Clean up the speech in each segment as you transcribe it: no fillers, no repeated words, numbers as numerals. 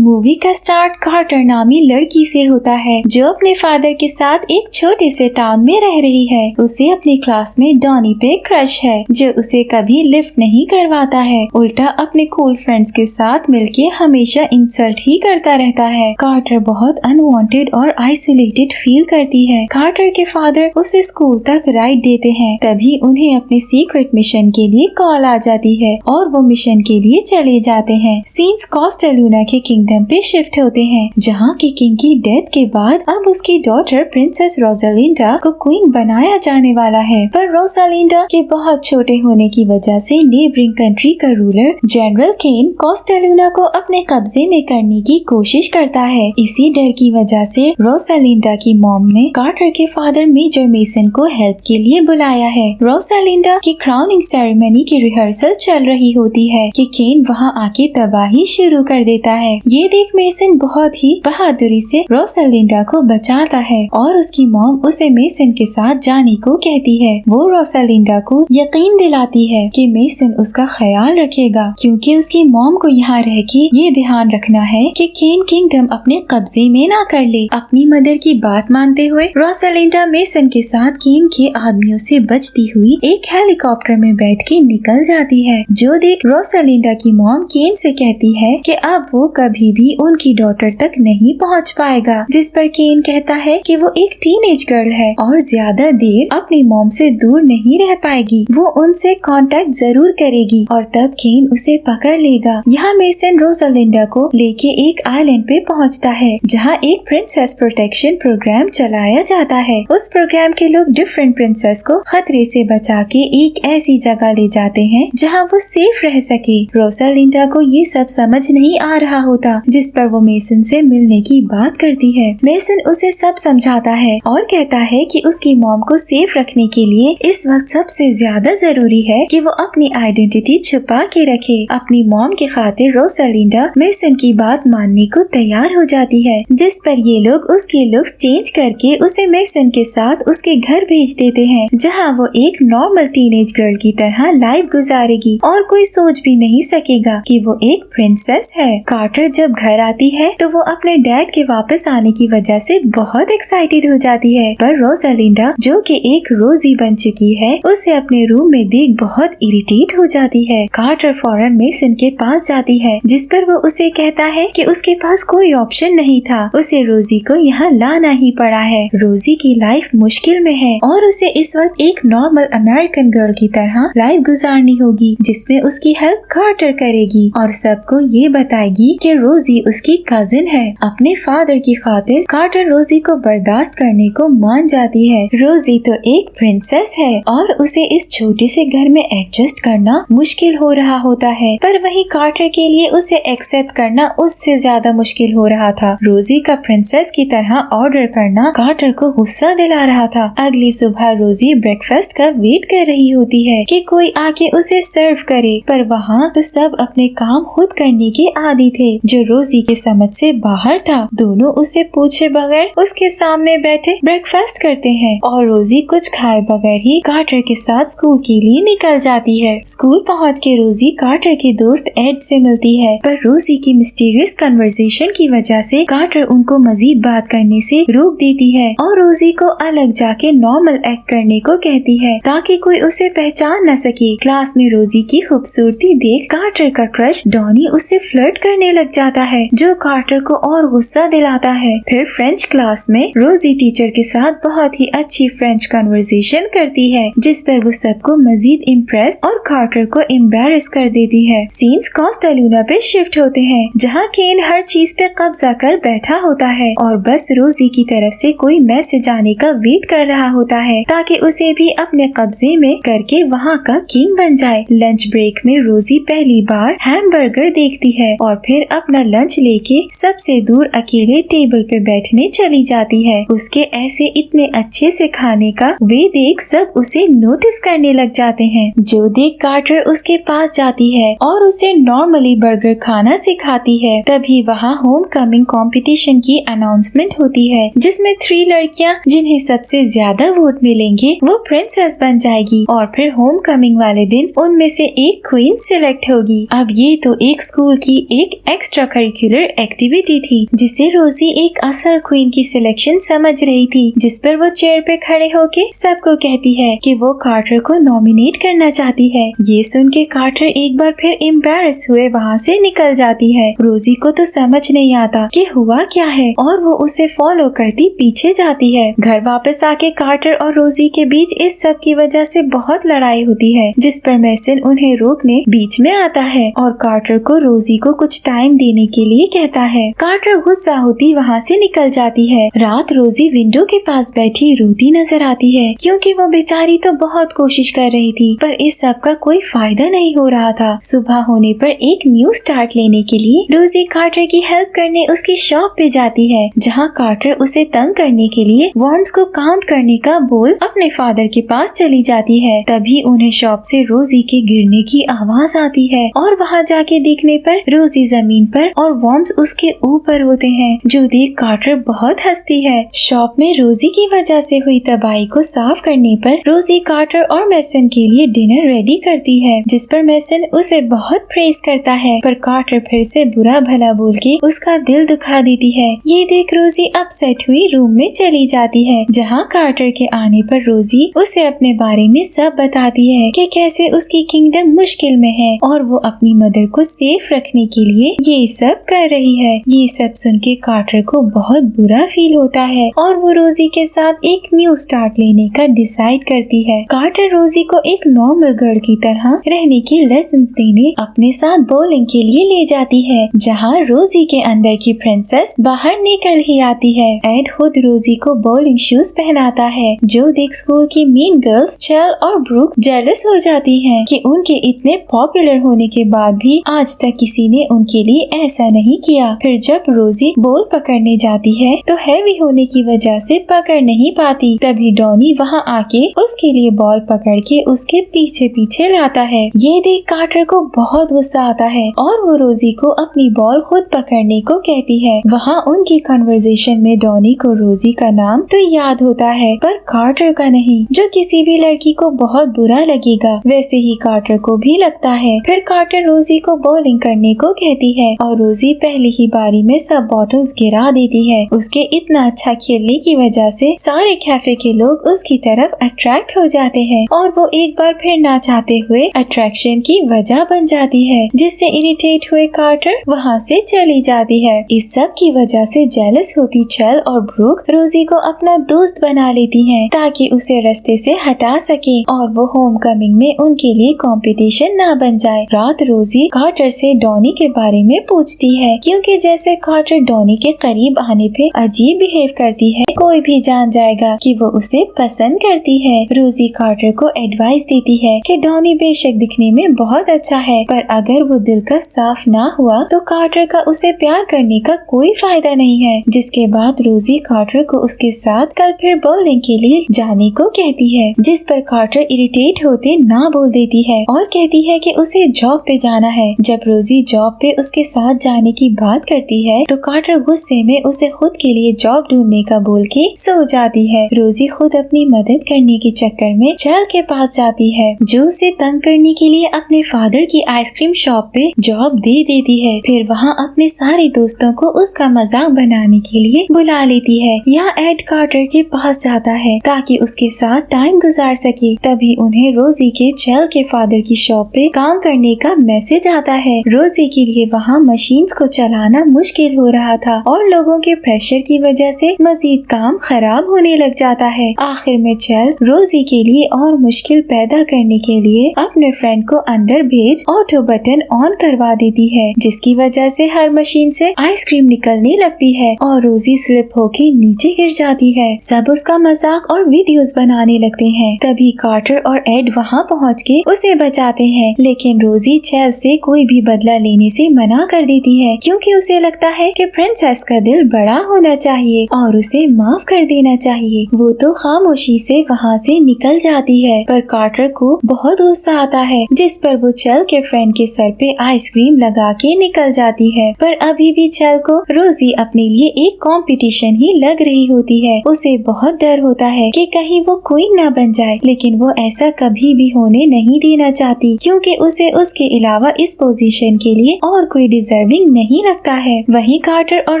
Movie का start quarter नामी लड़की से होता है जो अपने फादर के साथ एक छोटे से टाउन में रह रही है। उसे अपनी क्लास में डॉनी पे क्रश है जो उसे कभी लिफ्ट नहीं करवाता है, उल्टा अपने कूल फ्रेंड्स के साथ मिलके हमेशा इंसल्ट ही करता रहता है। कार्टर बहुत अनवांटेड और आइसोलेटेड फील करती है। कार्टर के फादर उसे स्कूल तक राइड देते हैं, तभी उन्हें अपने सीक्रेट मिशन के लिए कॉल आ जाती है और वो मिशन के लिए चले जाते हैं। सीन्स कॉस्टेलूना के किंगडम पे शिफ्ट होते हैं, जहाँ की किंग की डेथ के बाद अब उसकी डॉटर प्रिंसेस रोसालिंडा को क्वीन बनाया जाने वाला है। पर रोसालिंडा के बहुत छोटे होने की वजह से नेबरिंग कंट्री का रूलर जनरल केन कॉस्टेलूना को अपने कब्जे में करने की कोशिश करता है। इसी डर की वजह से रोसालिंडा की मॉम ने कार्टर के फादर मेजर मेसन को हेल्प के लिए बुलाया है। रोसालिंडा की क्राउनिंग सेरेमनी की रिहर्सल चल रही होती है कि केन वहाँ आके तबाही शुरू कर देता है। ये देख मेसन बहुत ही बहादुरी से रोसालिंडा को बचाता है और उसकी मॉम उसे मेसन के साथ जाने को कहती है। वो रोसालिंडा को यकीन दिलाती है कि मेसन उसका ख्याल रखेगा, क्योंकि उसकी मॉम को यहाँ रह के ये ध्यान रखना है कि केन किंगडम अपने कब्जे में ना कर ले। अपनी मदर की बात मानते हुए रोसालिंडा मेसन के साथ केन के आदमियों से बचती हुई एक हेलीकॉप्टर में बैठ के निकल जाती है। जो देख रोसालिंडा की मॉम केन से कहती है कि अब वो कभी भी उनकी डॉटर तक नहीं पहुंच पाएगा, जिस पर केन कहता है कि वो एक टीनेज गर्ल है और ज्यादा देर अपनी मॉम से दूर नहीं रह पाएगी, वो उनसे कांटेक्ट जरूर करेगी और तब केन उसे पकड़ लेगा। यहाँ मेसन रोसालिंडा को लेके एक आइलैंड पे पहुँचता है, जहाँ एक प्रिंसेस प्रोटेक्शन प्रोग्राम चलाया जाता है। उस प्रोग्राम के लोग डिफरेंट प्रिंसेस को खतरे से बचा के एक ऐसी जगह ले जाते हैं जहाँ वो सेफ रह सके। रोसालिंडा को ये सब समझ नहीं आ रहा होता, जिस पर वो मेसन से मिलने की बात करती है। मेसन उसे सब समझाता है और कहता है कि उसकी मॉम को सेफ रखने के लिए इस वक्त सबसे ज्यादा जरूरी है कि वो अपनी आइडेंटिटी छुपा के रखे। अपनी मॉम के खातिर रोसालिंडा मेसन की बात मानने को तैयार हो जाती है, जिस पर ये लोग उसके लुक्स चेंज करके उसे मेसन के साथ उसके घर भेज देते हैं, जहाँ वो एक नॉर्मल टीनेज गर्ल की तरह लाइफ गुजारेगी और कोई सोच भी नहीं सकेगा कि वो एक प्रिंसेस है। कार्टर जब घर आती है तो वो अपने डैड के वापस आने की वजह से बहुत एक्साइटेड हो जाती है, पर रोसालिंडा जो कि एक रोजी बन चुकी है उसे अपने रूम में देख बहुत इरिटेट हो जाती है। कार्टर फौरन मेसन के पास जाती है, जिस पर वो उसे कहता है कि उसके पास कोई ऑप्शन नहीं था, उसे रोजी को यहाँ लाना ही पड़ा है। रोजी की लाइफ मुश्किल में है और उसे इस वक्त एक नॉर्मल अमेरिकन गर्ल की तरह लाइफ गुजारनी होगी, जिसमें उसकी हेल्प कार्टर करेगी और सबको ये बताएगी कि रोजी उसकी कजिन है। अपने फादर की खातिर कार्टर रोजी को बर्दाश्त करने को मान जाती है। रोजी तो एक प्रिंसेस है और उसे इस छोटे से घर में एडजस्ट करना मुश्किल हो रहा होता है, पर वही कार्टर के लिए उसे एक्सेप्ट करना उससे ज्यादा मुश्किल हो रहा था। रोजी का प्रिंसेस की तरह ऑर्डर करना कार्टर को गुस्सा दिला रहा था। अगली सुबह रोजी ब्रेकफास्ट का वेट कर रही होती है कि कोई आके उसे सर्व करे, पर वहाँ तो सब अपने काम खुद करने के आदी थे, जो रोजी के समझ से बाहर था। दोनों उसे पूछे बगैर उसके सामने बैठे ब्रेकफास्ट करते हैं और रोजी कुछ खाए बगैर ही कार्टर के साथ स्कूल के लिए निकल जाती है। स्कूल पहुँच के रोजी कार्टर के दोस्त एड से मिलती है, पर रोजी की मिस्टीरियस कन्वर्सेशन की वजह से कार्टर उनको मजीद बात करने से रोक देती है और रोजी को अलग जाके नॉर्मल एक्ट करने को कहती है ताकि कोई उसे पहचान न सके। क्लास में रोजी की खूबसूरती देख कार्टर का क्रश डॉनी उससे फ्लर्ट करने लग जाता है, जो कार्टर को और गुस्सा दिलाता है। फिर फ्रेंच क्लास में रोजी टीचर के साथ बहुत ही अच्छी फ्रेंच कन्वर्सेशन करती है, जिस पर वो सबको मजीद इम्प्रेस और कार्टर को एम्बैरेस कर देती है। सीन्स कॉस्टेलूना पे शिफ्ट होते हैं, जहाँ केन हर चीज पे कब्जा कर बैठा होता है और बस रोजी की तरफ से कोई मैसेज आने का वेट कर रहा होता है ताकि उसे भी अपने कब्जे में करके वहाँ का किंग बन जाए। लंच ब्रेक में रोजी पहली बार हैमबर्गर देखती है और फिर अपना लंच लेके सबसे दूर अकेले टेबल पे बैठने चली जाती है। उसके ऐसे इतने अच्छे से खाने का वे देख सब उसे नोटिस करने लग जाते हैं, जो देख कार्टर उसके पास जाती है और उसे नॉर्मली बर्गर खाना सिखाती है। तभी वहाँ होम कमिंग कॉम्पिटिशन की अनाउंसमेंट होती है, जिसमें 3 लड़कियाँ जिन्हें सबसे ज्यादा वोट मिलेंगे वो प्रिंसेस बन जाएगी और फिर होम कमिंग वाले दिन उनमें से एक क्वीन सिलेक्ट होगी। अब ये तो एक स्कूल की एक एक्स्ट्रा करिकुलर एक्टिविटी थी, जिसे रोजी एक असल क्वीन की सिलेक्शन समझ रही थी, जिस पर वो चेयर पे खड़े होके सबको कहती है कि वो कार्टर को नॉमिनेट करना चाहती है। ये सुन के कार्टर एक बार फिर एम्बैरेस हुए वहाँ से निकल जाती है। रोजी को तो समझ नहीं आता कि हुआ क्या है और वो उसे फॉलो करती पीछे जाती है। घर वापस आके कार्टर और रोजी के बीच इस सब की वजह से बहुत लड़ाई होती है, जिस पर मेसन उन्हें रोकने बीच में आता है और कार्टर को रोजी को कुछ टाइम देने के लिए कहता है। कार्टर गुस्सा होती वहाँ से निकल जाती है। रात रोजी विंडो के पास बैठी रोती नजर आती है, क्योंकि वो बेचारी तो बहुत कोशिश कर रही थी, पर इस सब का कोई फायदा नहीं हो रहा था। सुबह होने पर एक न्यू स्टार्ट लेने के लिए रोजी कार्टर की हेल्प करने उसकी शॉप पे जाती है, जहाँ कार्टर उसे तंग करने के लिए वर्म्स को काउंट करने का बोल अपने फादर के पास चली जाती है। तभी उन्हें शॉप से रोजी के गिरने की आवाज आती है और वहाँ जाके देखने पर रोजी जमीन पर और वर्म्स उसके ऊपर होते हैं, जो देख कार्टर बहुत हंसती है। शॉप में रोजी की वजह से हुई तबाही को साफ करने पर रोजी कार्टर और मेसन के लिए डिनर रेडी करती है, जिस पर मेसन उसे बहुत प्रेज करता है, पर कार्टर फिर से बुरा भला बोल के उसका दिल दुखा देती है। ये देख रोजी अपसेट हुई रूम में चली जाती है, जहाँ कार्टर के आने पर रोजी उसे अपने बारे में सब बताती है कि कैसे उसकी किंगडम मुश्किल में है और वो अपनी मदर को सेफ रखने के लिए ये सब कर रही है। ये सब सुन के कार्टर को बहुत बुरा फील होता है और वो रोजी के साथ एक न्यू स्टार्ट लेने का डिसाइड करती है। कार्टर रोजी को एक नॉर्मल गर्ल की तरह रहने के लेसन देने अपने साथ बॉलिंग के लिए ले जाती है, जहाँ रोजी के अंदर की प्रिंसेस बाहर निकल ही आती है। एड खुद रोजी को बॉलिंग शूज पहनाता है, जो देख स्कूल की मेन गर्ल्स चेल और ब्रूक जेलस हो जाती हैं कि उनके इतने पॉपुलर होने के बाद भी आज तक किसी ने उनके लिए ऐसा नहीं किया। फिर जब रोजी बॉल पकड़ने जाती है तो हैवी होने की वजह से पकड़ नहीं पाती। तभी डॉनी वहाँ आके उसके लिए बॉल पकड़ के उसके पीछे पीछे लाता है। ये देख कार्टर को बहुत गुस्सा आता है और वो रोजी को अपनी बॉल खुद पकड़ने को कहती है। वहाँ उनकी कन्वर्सेशन में डॉनी को रोजी का नाम तो याद होता है, पर कार्टर का नहीं, जो किसी भी लड़की को बहुत बुरा लगेगा। वैसे ही कार्टर को भी लगता है। फिर कार्टर रोजी को बॉलिंग करने को कहती है और रोजी पहली ही बारी में सब बॉटल्स गिरा देती है। उसके इतना अच्छा खेलने की वजह से सारे कैफे के लोग उसकी तरफ अट्रैक्ट हो जाते हैं और वो एक बार फिर ना चाहते हुए अट्रैक्शन की वजह बन जाती है, जिससे इरिटेट हुए कार्टर वहाँ से चली जाती है। इस सब की वजह से जेलस होती चेल और ब्रूक रोजी को अपना दोस्त बना लेती हैं, ताकि उसे रास्ते से हटा सके और वो होम कमिंग में उनके लिए कंपटीशन ना बन जाए। रात रोजी कार्टर से डॉनी के बारे में पूछती है, क्योंकि जैसे कार्टर डॉनी के करीब आने पे अजीब बिहेव करती है, कोई भी जान जाएगा कि वो उसे पसंद करती है। रोजी कार्टर को एडवाइस देती है कि डॉनी बेशक दिखने में बहुत अच्छा है, पर अगर वो दिल का साफ ना हुआ तो कार्टर का उसे प्यार करने का कोई फायदा नहीं है। जिसके बाद रोजी कार्टर को उसके साथ कल फिर बॉलिंग के लिए जाने को कहती है, जिस पर कार्टर इरिटेट होते ना बोल देती है और कहती है कि उसे जॉब पे जाना है। जब रोजी जॉब पे उसके साथ जाने की बात करती है तो कार्टर गुस्से में उसे खुद के लिए जॉब ढूंढने का बोल के सो जाती है। रोजी खुद अपनी मदद करने के चक्कर में चेल के पास जाती है, जो उसे तंग करने के लिए अपने फादर की आइसक्रीम शॉप पे जॉब दे देती है। फिर वहाँ अपने सारे दोस्तों को उसका मजाक बनाने के लिए बुला लेती है। यहाँ एड कार्टर के पास जाता है ताकि उसके साथ टाइम गुजार सके। तभी उन्हें रोजी के चेल के फादर की शॉप पे काम करने का मैसेज आता है। रोजी के लिए वहाँ मशीन्स को चलाना मुश्किल हो रहा था और लोगों के प्रेशर की वजह से मजीद काम खराब होने लग जाता है। आखिर में चेल रोजी के लिए और मुश्किल पैदा करने के लिए अपने फ्रेंड को अंदर भेज ऑटो बटन ऑन करवा देती है, जिसकी वजह से हर मशीन से आइसक्रीम निकलने लगती है और रोजी स्लिप होके नीचे गिर जाती है। सब उसका मजाक और वीडियोस बनाने लगते हैं। तभी कार्टर और एड वहाँ पहुँच के उसे बचाते हैं, लेकिन रोजी चेल से कोई भी बदला लेने से मना कर देती है, क्योंकि उसे लगता है कि प्रिंसेस का दिल बड़ा होना चाहिए और उसे माफ कर देना चाहिए। वो तो खामोशी से वहाँ से निकल जाती है, पर कार्टर को बहुत गुस्सा आता है, जिस पर वो चेल के फ्रेंड के सर पे आइसक्रीम लगा के निकल जाती है। पर अभी भी चेल को रोजी अपने लिए एक कंपटीशन ही लग रही होती है। उसे बहुत डर होता है कि कहीं वो क्वीन ना बन जाए, लेकिन वो ऐसा कभी भी होने नहीं देना चाहती, क्योंकि उसे उसके अलावा इस पोजीशन के लिए और कोई डिजर्व डिजर्विंग नहीं लगता है। वहीं कार्टर और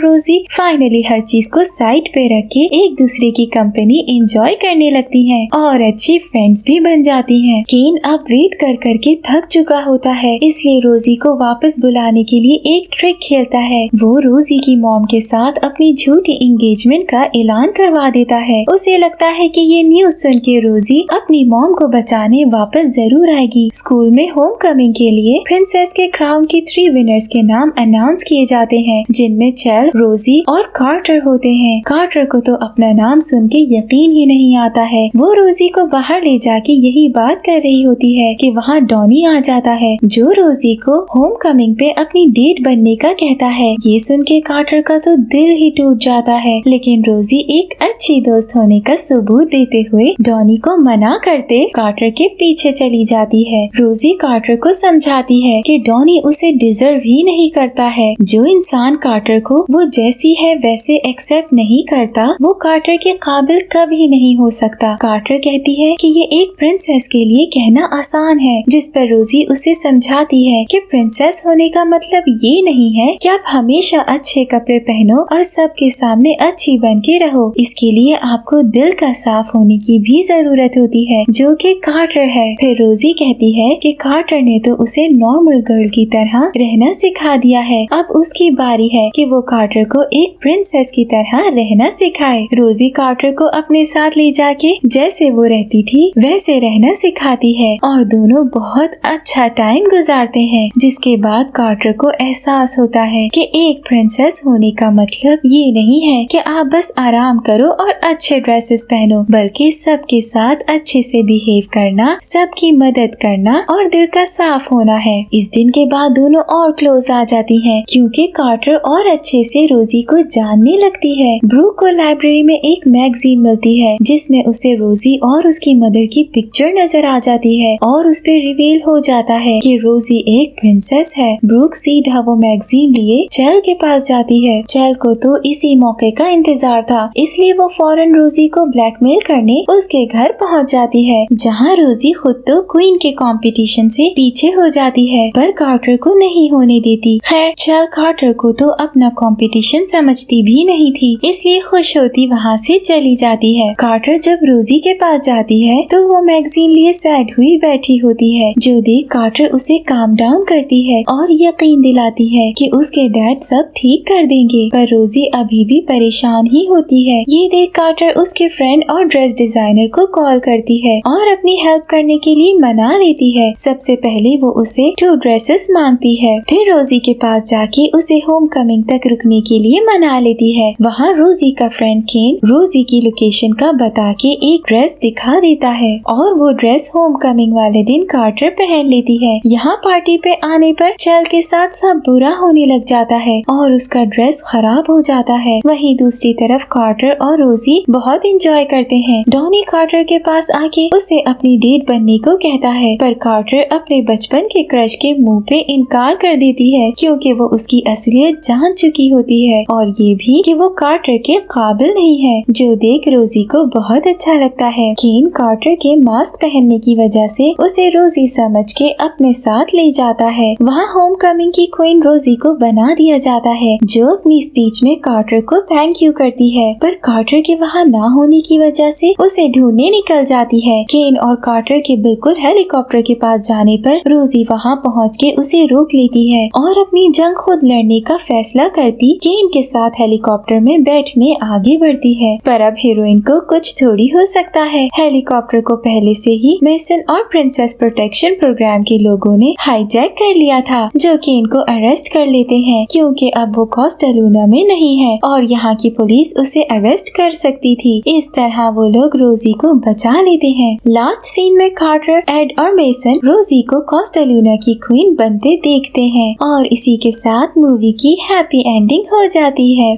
रोजी फाइनली हर चीज को साइड पे रख के एक दूसरे की कंपनी एंजॉय करने लगती हैं और अच्छी फ्रेंड्स भी बन जाती हैं। केन अब वेट कर करके थक चुका होता है, इसलिए रोजी को वापस बुलाने के लिए एक ट्रिक खेलता है। वो रोजी की मॉम के साथ अपनी झूठी एंगेजमेंट का ऐलान करवा देता है। उसे लगता है कि ये न्यूज सुन के रोजी अपनी मॉम को बचाने वापस जरूर आएगी। स्कूल में होम कमिंग के लिए प्रिंसेस के क्राउन की 3 विनर्स के नाम अनाउंस किए जाते हैं, जिनमें चेल, रोजी और कार्टर होते हैं। कार्टर को तो अपना नाम सुन के यकीन ही नहीं आता है। वो रोजी को बाहर ले जाके यही बात कर रही होती है कि वहाँ डॉनी आ जाता है, जो रोजी को होम कमिंग पे अपनी डेट बनने का कहता है। ये सुन के कार्टर का तो दिल ही टूट जाता है, लेकिन रोजी एक अच्छी दोस्त होने का सबूत देते हुए डॉनी को मना करते कार्टर के पीछे चली जाती है। रोजी कार्टर को समझाती है कि डॉनी उसे डिजर्व ही नहीं करता है। जो इंसान कार्टर को वो जैसी है वैसे एक्सेप्ट नहीं करता, वो कार्टर के काबिल कभी नहीं हो सकता। कार्टर कहती है कि ये एक प्रिंसेस के लिए कहना आसान है, जिस पर रोजी उसे समझाती है कि प्रिंसेस होने का मतलब ये नहीं है कि आप हमेशा अच्छे कपड़े पहनो और सबके सामने अच्छी बन के रहो। इसके लिए आपको दिल का साफ होने की भी जरूरत होती है, जो कि कार्टर है। फिर रोजी कहती है कि कार्टर ने तो उसे नॉर्मल गर्ल की तरह रहना सिखा दिया है, अब उसकी बारी है कि वो कार्टर को एक प्रिंसेस की तरह रहना सिखाए। रोजी कार्टर को अपने साथ ले जाके जैसे वो रहती थी वैसे रहना सिखाती है और दोनों बहुत अच्छा टाइम गुजारते हैं। जिसके बाद कार्टर को एहसास होता है कि एक प्रिंसेस होने का मतलब ये नहीं है कि आप बस आराम करो और अच्छे ड्रेसेस पहनो, बल्कि सबके साथ अच्छे से बिहेव करना, सबकी मदद करना और दिल का साफ होना है। इस दिन के बाद दोनों और क्लोज आ जाती हैं, क्योंकि कार्टर और अच्छे से रोजी को जानने लगती है। ब्रूक को लाइब्रेरी में एक मैगजीन मिलती है, जिसमें उसे रोजी और उसकी मदर की पिक्चर नजर आ जाती है और उस पे रिवील हो जाता है कि रोजी एक प्रिंसेस है। ब्रूक सीधा वो मैगजीन लिए चेल के पास जाती है। चेल को तो इसी मौके का इंतजार था, इसलिए वो फौरन रोजी को ब्लैकमेल करने उसके घर पहुंच जाती है, जहां रोजी खुद तो क्वीन के कंपटीशन से पीछे हो जाती है, पर कार्टर को नहीं होने देती। खैर, चेल कार्टर को तो अपना कंपटीशन समझती भी नहीं थी, इसलिए खुश होती वहाँ से चली जाती है। कार्टर जब रोजी के पास जाती है तो वो मैगजीन लिए सैड हुई बैठी होती है, जो देख कार्टर उसे काम डाउन करती है और यकीन दिलाती है कि उसके डैड सब ठीक कर देंगे, पर रोजी अभी भी परेशान ही होती है। ये देख कार्टर उसके फ्रेंड और ड्रेस डिजाइनर को कॉल करती है और अपनी हेल्प करने के लिए मना लेती है। सबसे पहले वो उसे 2 ड्रेसेस मांगती है, फिर रोजी के पास जाके उसे होम कमिंग तक रुकने के लिए मना लेती है। वहाँ रोजी का फ्रेंड केन रोजी की लोकेशन का बता के एक ड्रेस दिखा देता है और वो ड्रेस होम कमिंग वाले दिन कार्टर पहन लेती है। यहाँ पार्टी पे आने पर चेल के साथ सब बुरा होने लग जाता है और उसका ड्रेस खराब हो जाता है। वहीं दूसरी तरफ कार्टर और रोजी बहुत एंजॉय करते हैं। डॉनी कार्टर के पास आके उसे अपनी डेट बनने को कहता है, पर कार्टर अपने बचपन के क्रश के मुंह पे इनकार कर देती है, क्योंकि वो उसकी असलियत जान चुकी होती है और ये भी कि वो कार्टर के काबिल नहीं है, जो देख रोजी को बहुत अच्छा लगता है। केन कार्टर के मास्क पहनने की वजह से उसे रोजी समझ के अपने साथ ले जाता है। वहाँ होम कमिंग की क्वीन रोजी को बना दिया जाता है, जो अपनी स्पीच में कार्टर को थैंक यू करती है, पर कार्टर के वहाँ ना होने की वजह से उसे ढूंढने निकल जाती है। केन और कार्टर के बिल्कुल हेलीकॉप्टर के पास जाने पर रोजी वहाँ पहुँच के उसे रोक लेती है और अपनी जंग खुद लड़ने का फैसला करती केन के साथ हेलीकॉप्टर में बैठने आगे बढ़ती है। पर अब हीरोइन को कुछ थोड़ी हो सकता है। हेलीकॉप्टर को पहले से ही मेसन और प्रिंसेस प्रोटेक्शन प्रोग्राम के लोगों ने हाईजैक कर लिया था, जो केन को अरेस्ट कर लेते हैं, क्योंकि अब वो कोस्टा लूना में नहीं है और यहाँ की पुलिस उसे अरेस्ट कर सकती थी। इस तरह वो लोग रोजी को बचा लेते हैं। लास्ट सीन में कार्टर, एड और मेसन रोजी को कोस्टा लूना की क्वीन बनते देखते हैं और इसी के साथ मूवी की हैप्पी एंडिंग हो जाती है।